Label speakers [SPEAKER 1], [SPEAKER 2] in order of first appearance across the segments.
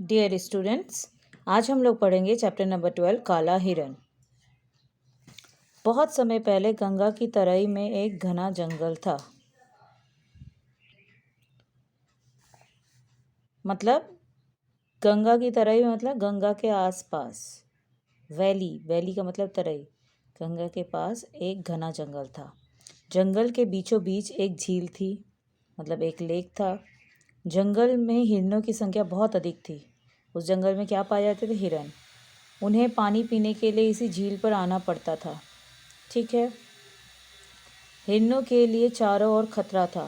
[SPEAKER 1] Dear students, आज हम लोग पढ़ेंगे चैप्टर नंबर 12 काला हिरन। बहुत समय पहले गंगा की तराई में एक घना जंगल था। मतलब गंगा की तराई में मतलब गंगा के आसपास। वैली का मतलब तराई। गंगा के पास एक घना जंगल था। जंगल के बीचों बीच एक झील थी, मतलब एक लेक था। जंगल में हिरणों की संख्या बहुत अधिक थी। उस जंगल में क्या पाए जाते थे? हिरन। उन्हें पानी पीने के लिए इसी झील पर आना पड़ता था। ठीक है। हिरणों के लिए चारों ओर खतरा था।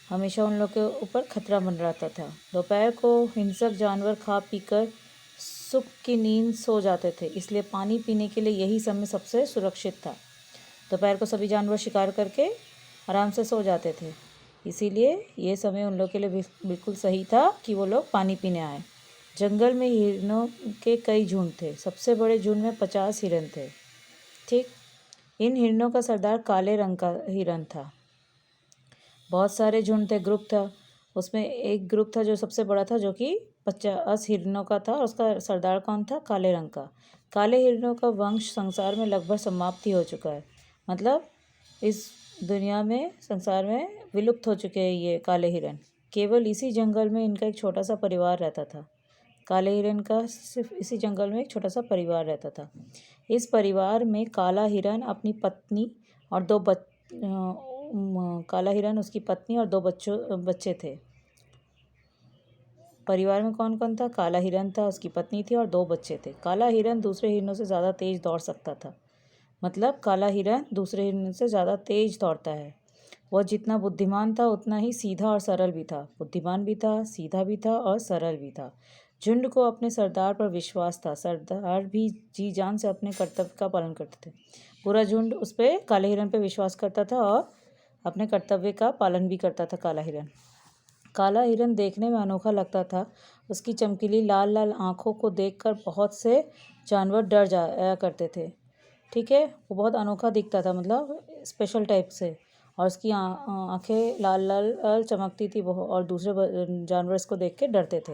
[SPEAKER 1] हमेशा उन लोग के ऊपर खतरा मंडराता था। दोपहर को हिंसक जानवर खा पीकर सुख की नींद सो जाते थे, इसलिए पानी पीने के लिए यही समय सबसे सुरक्षित था। दोपहर को सभी जानवर शिकार करके आराम से सो जाते थे, इसीलिए ये समय उन लोग के लिए बिल्कुल सही था कि वो लोग पानी पीने आए। जंगल में हिरणों के कई झुंड थे। सबसे बड़े झुंड में 50 हिरन थे। ठीक। इन हिरणों का सरदार काले रंग का हिरन था। बहुत सारे झुंड थे, ग्रुप था। उसमें एक ग्रुप था जो सबसे बड़ा था, जो कि 50 हिरणों का था, और उसका सरदार कौन था? काले रंग का। काले हिरणों का वंश संसार में लगभग समाप्ति हो चुका है। मतलब इस दुनिया में, संसार में विलुप्त हो चुके हैं ये काले हिरन। केवल इसी जंगल में इनका एक छोटा सा परिवार रहता था। काले हिरन का सिर्फ इसी जंगल में एक छोटा सा परिवार रहता था। इस परिवार में काला हिरन अपनी पत्नी और काला हिरन, उसकी पत्नी और 2 बच्चे थे। परिवार में कौन कौन था? काला हिरन था, उसकी पत्नी थी और 2 बच्चे थे। काला हिरन दूसरे हिरनों से ज़्यादा तेज दौड़ सकता था। मतलब काला हिरन दूसरे हिरन से ज़्यादा तेज दौड़ता है। वह जितना बुद्धिमान था उतना ही सीधा और सरल भी था। बुद्धिमान भी था, सीधा भी था और सरल भी था। झुंड को अपने सरदार पर विश्वास था। सरदार भी जी जान से अपने कर्तव्य का पालन करते थे। पूरा झुंड उस पर, काले हिरन पे विश्वास करता था और अपने कर्तव्य का पालन भी करता था काला हिरन। काला हिरन देखने में अनोखा लगता था। उसकी चमकीली लाल लाल आँखों को देखकर बहुत से जानवर डर जाया करते थे। ठीक है। वो बहुत अनोखा दिखता था, मतलब स्पेशल टाइप से, और उसकी आँखें लाल लाल चमकती थी और दूसरे जानवर इसको देख के डरते थे।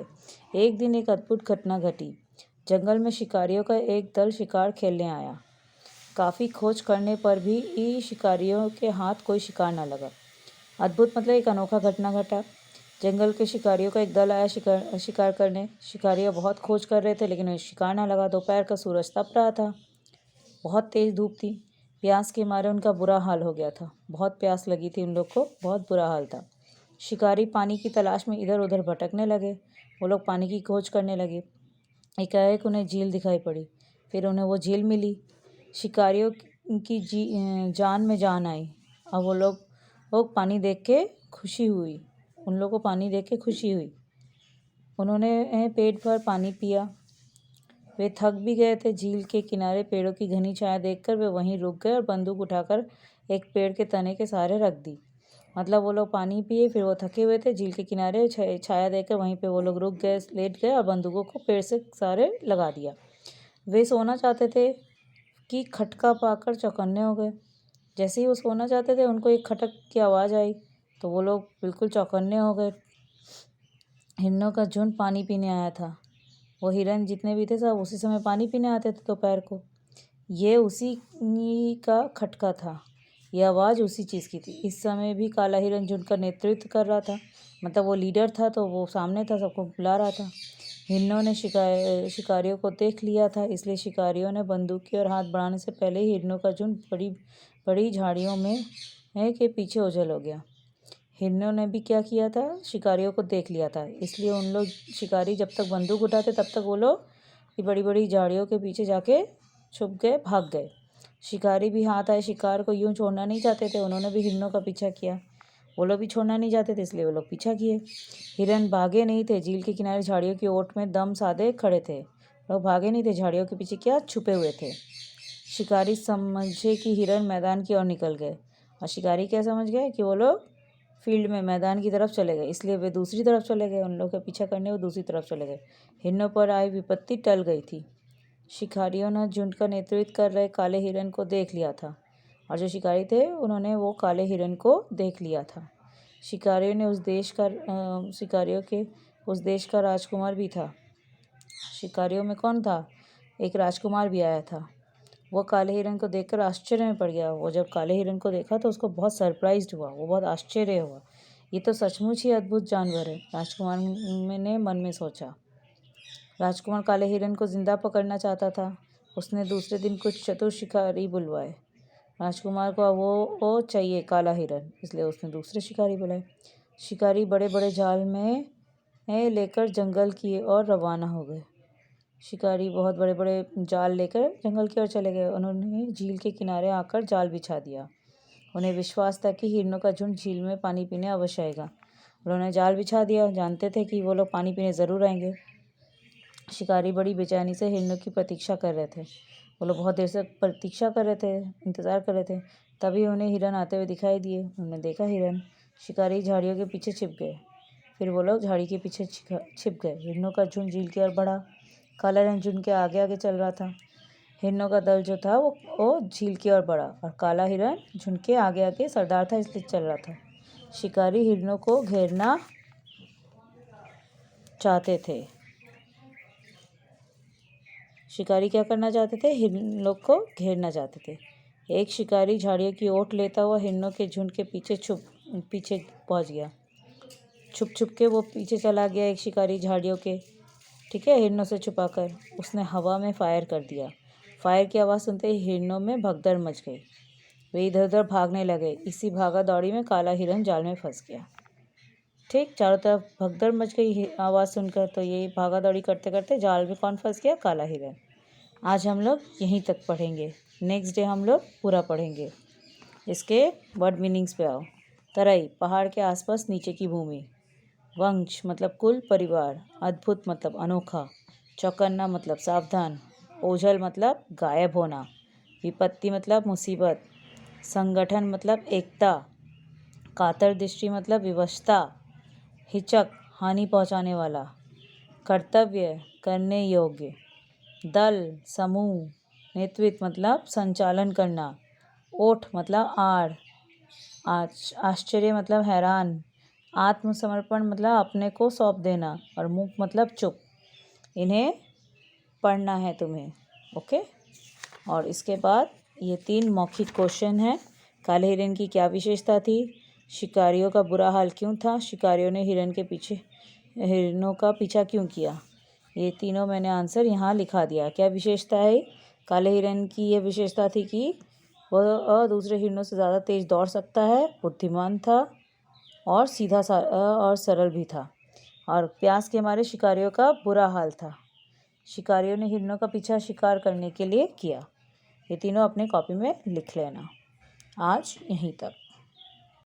[SPEAKER 1] एक दिन एक अद्भुत घटना घटी। जंगल में शिकारियों का एक दल शिकार खेलने आया। काफ़ी खोज करने पर भी शिकारियों के हाथ कोई शिकार न लगा। अद्भुत मतलब एक अनोखा घटना घटा। जंगल के शिकारियों का एक दल आया शिकार करने। शिकारियों बहुत खोज कर रहे थे, लेकिन उन्हें शिकार ना लगा। दोपहर का सूरज तप रहा था। बहुत तेज़ धूप थी। प्यास के मारे उनका बुरा हाल हो गया था। बहुत प्यास लगी थी उन लोग को, बहुत बुरा हाल था। शिकारी पानी की तलाश में इधर उधर भटकने लगे। वो लोग पानी की खोज करने लगे। एकाएक उन्हें झील दिखाई पड़ी। फिर उन्हें वो झील मिली। शिकारियों की जान में जान आई। अब वो लोग पानी देख के खुशी हुई। उन लोगों को पानी देख के खुशी हुई। उन्होंने पेट भर पानी पिया। वे थक भी गए थे। झील के किनारे पेड़ों की घनी छाया देखकर वे वहीं रुक गए और बंदूक उठाकर एक पेड़ के तने के सहारे रख दी। मतलब वो लोग पानी पिए, फिर वो थके हुए थे, झील के किनारे छाया देखकर वहीं पे वो लोग रुक गए, लेट गए और बंदूकों को पेड़ से सहारे लगा दिया। वे सोना चाहते थे कि खटका पाकर चौकन्ने हो गए। जैसे ही वो सोना चाहते थे, उनको एक खटक की आवाज़ आई, तो वो लोग बिल्कुल चौकन्ने हो गए। हिरणों का झुंड पानी पीने आया था। वो हिरन जितने भी थे सब उसी समय पानी पीने आते थे दोपहर को। ये उसी का खटका था। ये आवाज़ उसी चीज़ की थी। इस समय भी काला हिरन झुंड का नेतृत्व कर रहा था। मतलब वो लीडर था, तो वो सामने था, सबको बुला रहा था। हिरणों ने शिकारियों को देख लिया था, इसलिए शिकारियों ने बंदूकी और हाथ बढ़ाने से पहले ही हिरणों का झुंड बड़ी बड़ी झाड़ियों में के पीछे ओझल हो गया। हिरणों ने भी क्या किया था? शिकारियों को देख लिया था, इसलिए उन लोग शिकारी जब तक बंदूक उठाते तब तक वो लोग बड़ी बड़ी झाड़ियों के पीछे जाके छुप गए, भाग गए। शिकारी भी हाथ आए शिकार को यूं छोड़ना नहीं चाहते थे। उन्होंने भी हिरणों का पीछा किया। वो लोग भी छोड़ना नहीं चाहते थे, इसलिए वो लोग पीछा किए। हिरन भागे नहीं थे। झील के किनारे झाड़ियों की ओट में दम साधे खड़े थे। लोग भागे नहीं थे, झाड़ियों के पीछे क्या छुपे हुए थे। शिकारी समझे कि हिरन मैदान की ओर निकल गए, और शिकारी क्या समझ गए कि वो लोग फील्ड में, मैदान की तरफ चले गए, इसलिए वे दूसरी तरफ चले गए। उन लोग का पीछा करने वो दूसरी तरफ चले गए। हिरणों पर आई विपत्ति टल गई थी। शिकारियों ने झुंड का नेतृत्व कर रहे काले हिरन को देख लिया था, और जो शिकारी थे उन्होंने वो काले हिरन को देख लिया था। शिकारियों उस देश का राजकुमार भी था। शिकारियों में कौन था? एक राजकुमार भी आया था। वो काले हिरन को देखकर आश्चर्य में पड़ गया। वो जब काले हिरन को देखा तो उसको बहुत सरप्राइज्ड हुआ, वो बहुत आश्चर्य हुआ। ये तो सचमुच ही अद्भुत जानवर है, राजकुमार ने मन में सोचा। राजकुमार काले हिरन को जिंदा पकड़ना चाहता था। उसने दूसरे दिन कुछ चतुर शिकारी बुलवाए। राजकुमार को वो चाहिए काला हिरन, इसलिए उसने दूसरे शिकारी बुलाए। शिकारी बड़े बड़े जाल में लेकर जंगल की ओर रवाना हो गए। शिकारी बहुत बड़े बड़े जाल लेकर जंगल की ओर चले गए। उन्होंने झील के किनारे आकर जाल बिछा दिया। उन्हें विश्वास था कि हिरणों का झुंड झील में पानी पीने अवश्य आएगा। उन्होंने जाल बिछा दिया, जानते थे कि वो लोग पानी पीने ज़रूर आएंगे। शिकारी बड़ी बेचैनी से हिरणों की प्रतीक्षा कर रहे थे। वो लोग बहुत देर से प्रतीक्षा कर रहे थे, इंतज़ार कर रहे थे। तभी उन्हें हिरन आते हुए दिखाई दिए। उन्होंने देखा हिरन। शिकारी झाड़ियों के पीछे छिप गए। फिर वो लोग झाड़ी के पीछे छिप गए। हिरणों का झुंड झील की ओर बढ़ा। काला हिरन झुंड के आगे आगे चल रहा था। हिरणों का दल जो था वो झील की ओर बढ़ा और काला हिरन झुंड के आगे आगे सरदार था, इसलिए चल रहा था। शिकारी हिरणों को घेरना चाहते थे। शिकारी क्या करना चाहते थे? हिरणों को घेरना चाहते थे। एक शिकारी झाड़ियों की ओट लेता हुआ हिरणों के झुंड के पीछे पहुंच गया। छुप छुप के वो पीछे चला गया एक शिकारी झाड़ियों के, ठीक है, हिरणों से छुपाकर। उसने हवा में फायर कर दिया। फायर की आवाज़ सुनते ही हिरणों में भगदड़ मच गई। वे इधर उधर भागने लगे। इसी भागा दौड़ी में काला हिरन जाल में फंस गया। ठीक, चारों तरफ भगदड़ मच गई आवाज़ सुनकर। तो ये भागा दौड़ी करते करते जाल में कौन फंस गया? काला हिरन। आज हम लोग यहीं तक पढ़ेंगे। नेक्स्ट डे हम लोग पूरा पढ़ेंगे। इसके वर्ड मीनिंग्स पे आओ। तराई, पहाड़ के आसपास नीचे की भूमि। वंश मतलब कुल, परिवार। अद्भुत मतलब अनोखा। चौकन्ना मतलब सावधान। ओझल मतलब गायब होना। विपत्ति मतलब मुसीबत। संगठन मतलब एकता। कातर दृष्टि मतलब विवशता। हिचक हानि पहुंचाने वाला। कर्तव्य करने योग्य। दल समूह। नेतृत्व मतलब संचालन करना। ओठ मतलब आड़। आश्चर्य मतलब हैरान। आत्मसमर्पण मतलब अपने को सौंप देना। और मूक मतलब चुप। इन्हें पढ़ना है तुम्हें, ओके। और इसके बाद ये 3 मौखिक क्वेश्चन हैं। काले हिरन की क्या विशेषता थी? शिकारियों का बुरा हाल क्यों था? शिकारियों ने हिरणों का पीछा क्यों किया? ये तीनों मैंने आंसर यहाँ लिखा दिया। क्या विशेषता है? काले हिरन की ये विशेषता थी कि वह दूसरे हिरणों से ज़्यादा तेज दौड़ सकता है, बुद्धिमान था और सीधा और सरल भी था। और प्यास के मारे शिकारियों का बुरा हाल था। शिकारियों ने हिरणों का पीछा शिकार करने के लिए किया। ये तीनों अपने कॉपी में लिख लेना। आज यहीं तक।